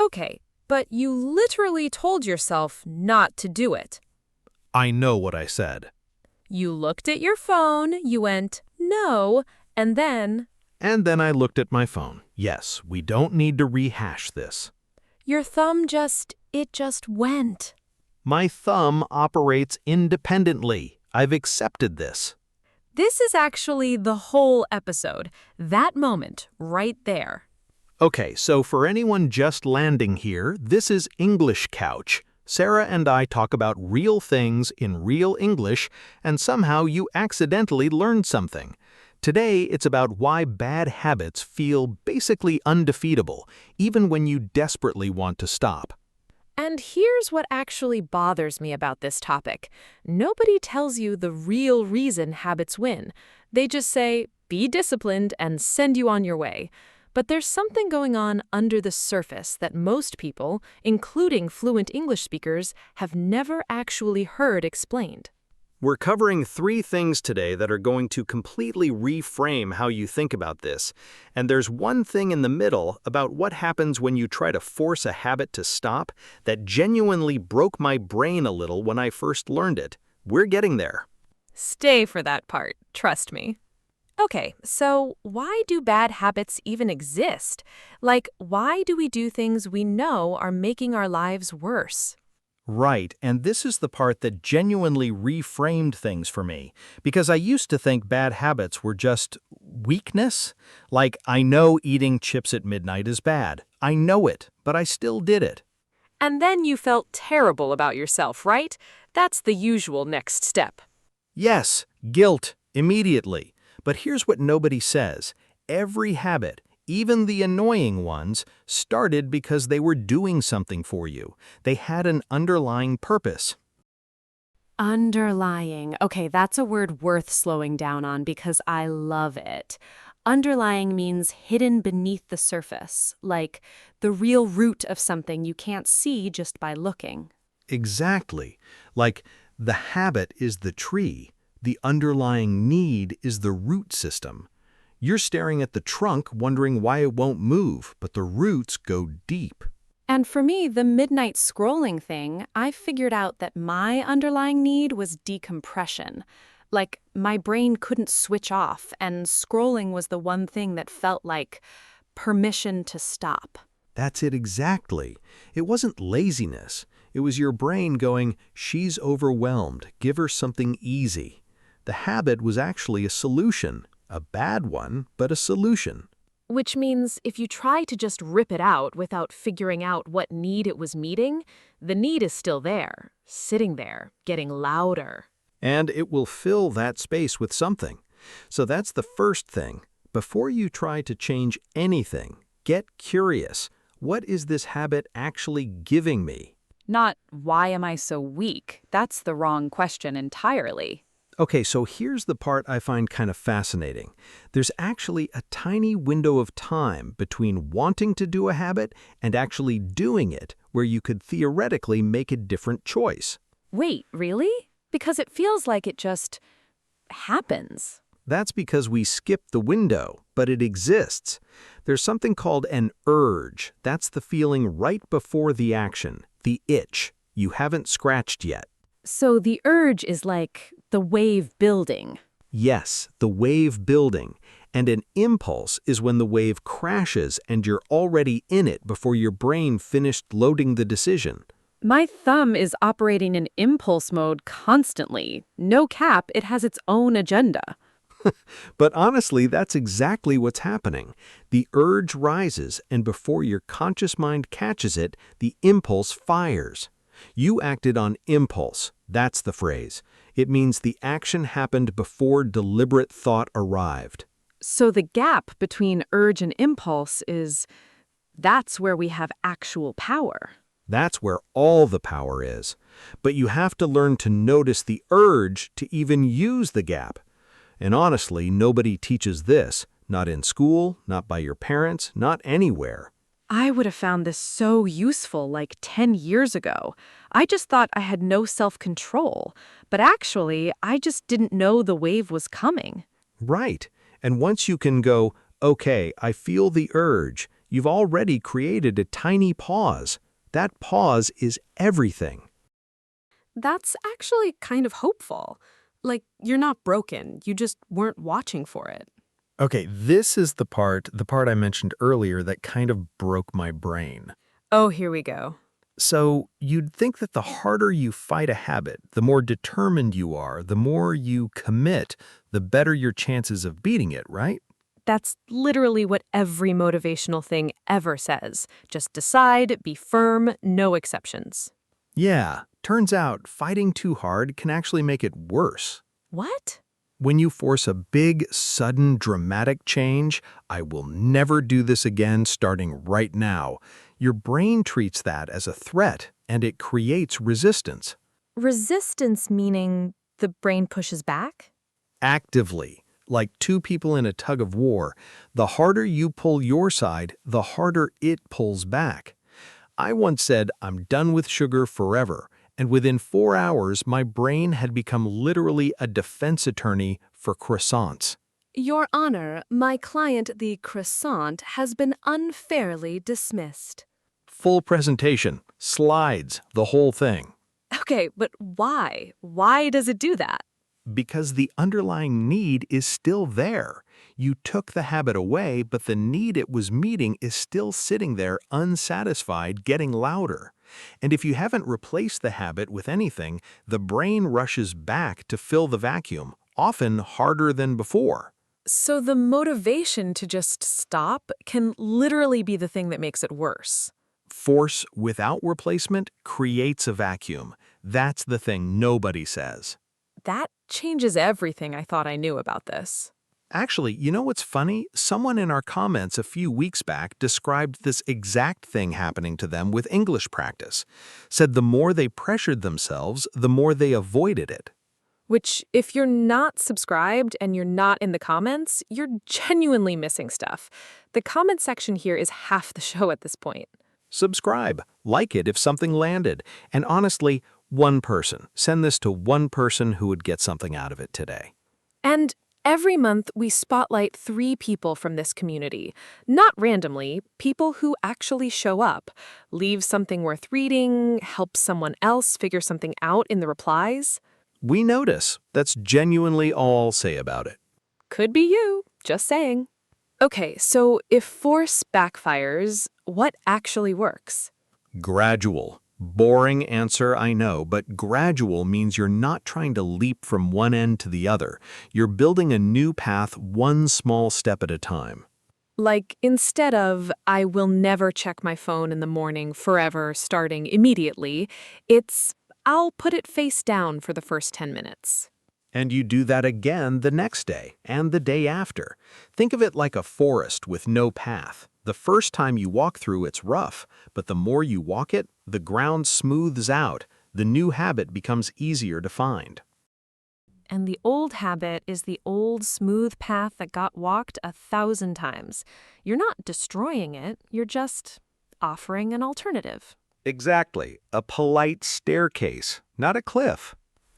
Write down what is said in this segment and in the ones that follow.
Okay, but you literally told yourself not to do it. I know what I said. You looked at your phone, you went, no, and then And then I looked at my phone. Yes, we don't need to rehash this. your thumb just went. My thumb operates independently. I've accepted this. This is actually the whole episode, that moment right there. Okay, so for anyone just landing here, this is English Couch. Sarah and I talk about real things in real English, and somehow you accidentally learned something. Today, it's about why bad habits feel basically undefeatable, even when you desperately want to stop. And here's what actually bothers me about this topic. Nobody tells you the real reason habits win. They just say, be disciplined and send you on your way. But there's something going on under the surface that most people, including fluent English speakers, have never actually heard explained. We're covering 3 things today that are going to completely reframe how you think about this. And there's one thing in the middle about what happens when you try to force a habit to stop that genuinely broke my brain a little when I first learned it. We're getting there. Stay for that part, trust me. Okay, so why do bad habits even exist? Like, why do we do things we know are making our lives worse? Right, and this is the part that genuinely reframed things for me, because I used to think bad habits were just weakness. Like, I know eating chips at midnight is bad. I know it, but I still did it. And then you felt terrible about yourself, right? That's the usual next step. Yes, guilt, immediately. But here's what nobody says. Every habit, even the annoying ones, started because they were doing something for you. They had an underlying purpose. Underlying. Okay, that's a word worth slowing down on because I love it. Underlying means hidden beneath the surface, like the real root of something you can't see just by looking. Exactly. Like, the habit is the tree. The underlying need is the root system. You're staring at the trunk wondering why it won't move, but the roots go deep. And for me, the midnight scrolling thing, I figured out that my underlying need was decompression. Like, my brain couldn't switch off, and scrolling was the one thing that felt like permission to stop. That's it exactly. It wasn't laziness. It was your brain going, she's overwhelmed, give her something easy. The habit was actually a solution. A bad one, but a solution. Which means if you try to just rip it out without figuring out what need it was meeting, the need is still there, sitting there, getting louder. And it will fill that space with something. So that's the first thing. Before you try to change anything, get curious. What is this habit actually giving me? Not, why am I so weak? That's the wrong question entirely. Okay, so here's the part I find kind of fascinating. There's actually a tiny window of time between wanting to do a habit and actually doing it where you could theoretically make a different choice. Wait, really? Because it feels like it just happens. That's because we skip the window, but it exists. There's something called an urge. That's the feeling right before the action, the itch. You haven't scratched yet. So the urge is like the wave building. Yes, the wave building. And an impulse is when the wave crashes and you're already in it before your brain finished loading the decision. My thumb is operating in impulse mode constantly. No cap, it has its own agenda. But honestly, that's exactly what's happening. The urge rises, and before your conscious mind catches it, the impulse fires. You acted on impulse. That's the phrase. It means the action happened before deliberate thought arrived. So the gap between urge and impulse that's where we have actual power. That's where all the power is. But you have to learn to notice the urge to even use the gap. And honestly, nobody teaches this. Not in school, not by your parents, not anywhere. I would have found this so useful like 10 years ago. I just thought I had no self-control. But actually, I just didn't know the wave was coming. Right. And once you can go, okay, I feel the urge, You've already created a tiny pause. That pause is everything. That's actually kind of hopeful. Like, you're not broken, you just weren't watching for it. Okay, this is the part I mentioned earlier that kind of broke my brain. Oh, here we go. So you'd think that the harder you fight a habit, the more determined you are, the more you commit, the better your chances of beating it, right? That's literally what every motivational thing ever says. Just decide, be firm, no exceptions. Yeah, turns out fighting too hard can actually make it worse. What? When you force a big, sudden, dramatic change, I will never do this again starting right now, your brain treats that as a threat and it creates resistance. Resistance meaning the brain pushes back? Actively, like two people in a tug of war, the harder you pull your side, the harder it pulls back. I once said, I'm done with sugar forever, and within 4 hours, my brain had become literally a defense attorney for croissants. Your Honor, my client, the croissant, has been unfairly dismissed. Full presentation, slides, the whole thing. Okay, but why? Why does it do that? Because the underlying need is still there. You took the habit away, but the need it was meeting is still sitting there unsatisfied, getting louder. And if you haven't replaced the habit with anything, the brain rushes back to fill the vacuum, often harder than before. So the motivation to just stop can literally be the thing that makes it worse. Force without replacement creates a vacuum. That's the thing nobody says. That changes everything I thought I knew about this. Actually, you know what's funny? Someone in our comments a few weeks back described this exact thing happening to them with English practice. Said the more they pressured themselves, the more they avoided it. Which, if you're not subscribed and you're not in the comments, you're genuinely missing stuff. The comment section here is half the show at this point. Subscribe, like it if something landed, and honestly, one person. Send this to one person who would get something out of it today. And every month, we spotlight 3 people from this community. Not randomly, people who actually show up, leave something worth reading, help someone else figure something out in the replies. We notice. That's genuinely all I'll say about it. Could be you, just saying. Okay, so if force backfires, what actually works? Gradual. Boring answer, I know, but gradual means you're not trying to leap from one end to the other. You're building a new path one small step at a time. Like, instead of, I will never check my phone in the morning forever starting immediately, it's, I'll put it face down for the first 10 minutes. And you do that again the next day and the day after. Think of it like a forest with no path. The first time you walk through, it's rough, but the more you walk it, the ground smooths out. The new habit becomes easier to find. And the old habit is the old smooth path that got walked 1,000 times. You're not destroying it, you're just offering an alternative. Exactly. A polite staircase, not a cliff.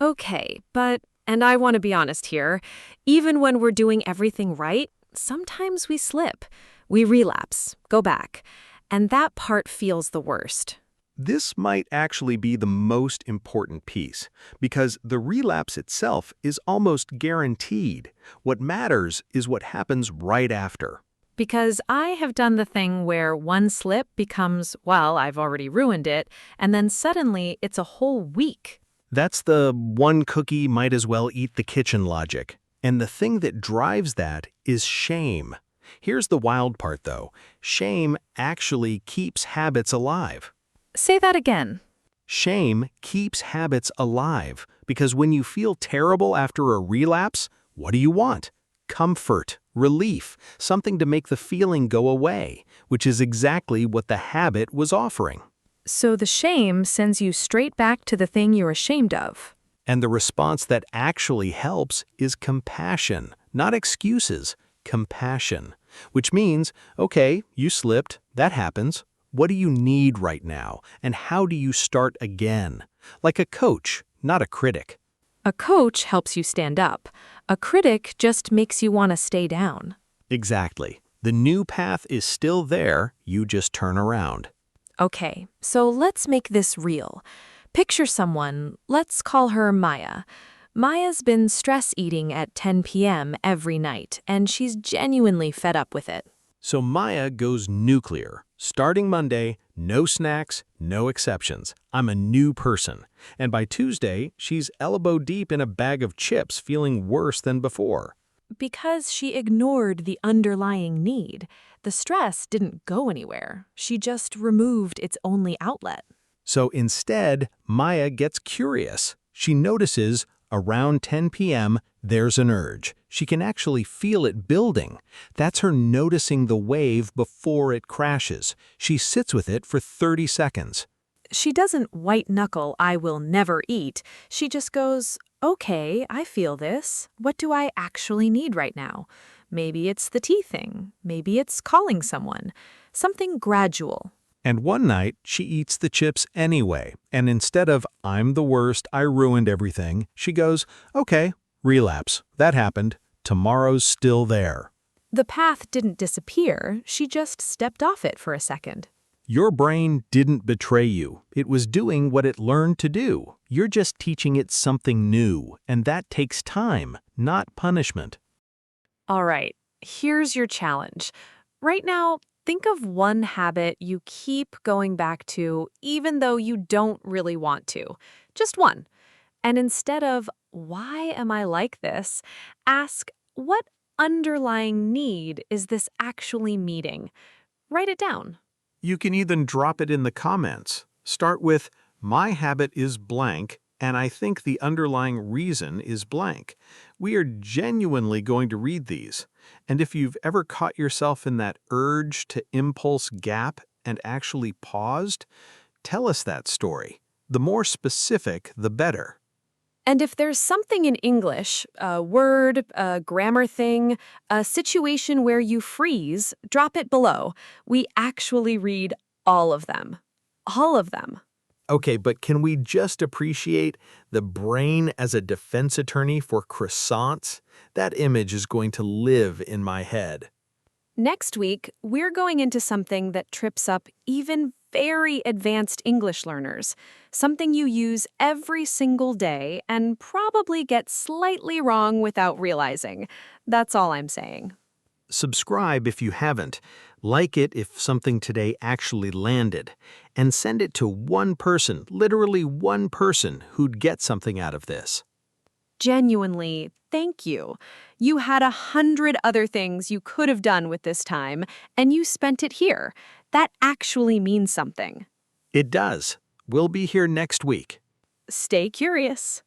Okay, but, and I want to be honest here, even when we're doing everything right, sometimes we slip. We relapse, go back, and that part feels the worst. This might actually be the most important piece, because the relapse itself is almost guaranteed. What matters is what happens right after. Because I have done the thing where one slip becomes, well, I've already ruined it, and then suddenly it's a whole week. That's the one cookie might as well eat the kitchen logic. And the thing that drives that is shame. Here's the wild part, though. Shame actually keeps habits alive. Say that again. Shame keeps habits alive because when you feel terrible after a relapse, what do you want? Comfort, relief, something to make the feeling go away, which is exactly what the habit was offering. So the shame sends you straight back to the thing you're ashamed of. And the response that actually helps is compassion, not excuses, compassion. Which means, okay, you slipped, that happens. What do you need right now, and how do you start again? Like a coach, not a critic. A coach helps you stand up. A critic just makes you want to stay down. Exactly. The new path is still there, you just turn around. Okay, so let's make this real. Picture someone, let's call her Maya. Maya's been stress eating at 10 p.m. every night, and she's genuinely fed up with it. So Maya goes nuclear. Starting Monday, no snacks, no exceptions. I'm a new person. And by Tuesday, she's elbow deep in a bag of chips, feeling worse than before. Because she ignored the underlying need. The stress didn't go anywhere. She just removed its only outlet. So instead, Maya gets curious. She notices around 10 p.m., there's an urge. She can actually feel it building. That's her noticing the wave before it crashes. She sits with it for 30 seconds. She doesn't white-knuckle, "I will never eat." She just goes, "Okay, I feel this. What do I actually need right now?" Maybe it's the tea thing. Maybe it's calling someone. Something gradual. And one night, she eats the chips anyway. And instead of, "I'm the worst, I ruined everything," she goes, "Okay, relapse. That happened. Tomorrow's still there." The path didn't disappear. She just stepped off it for a second. Your brain didn't betray you. It was doing what it learned to do. You're just teaching it something new, and that takes time, not punishment. All right, here's your challenge. Right now, think of one habit you keep going back to even though you don't really want to. Just one. And instead of, "Why am I like this?" ask, "What underlying need is this actually meeting?" Write it down. You can even drop it in the comments. Start with, "My habit is blank, and I think the underlying reason is blank." We are genuinely going to read these. And if you've ever caught yourself in that urge to impulse gap and actually paused, tell us that story. The more specific, the better. And if there's something in English, a word, a grammar thing, a situation where you freeze, drop it below. We actually read all of them. All of them. Okay, but can we just appreciate the brain as a defense attorney for croissants? That image is going to live in my head. Next week, we're going into something that trips up even very advanced English learners, something you use every single day and probably get slightly wrong without realizing. That's all I'm saying. Subscribe if you haven't. Like it if something today actually landed. And send it to one person, literally one person, who'd get something out of this. Genuinely, thank you. You had 100 other things you could have done with this time, and you spent it here. That actually means something. It does. We'll be here next week. Stay curious.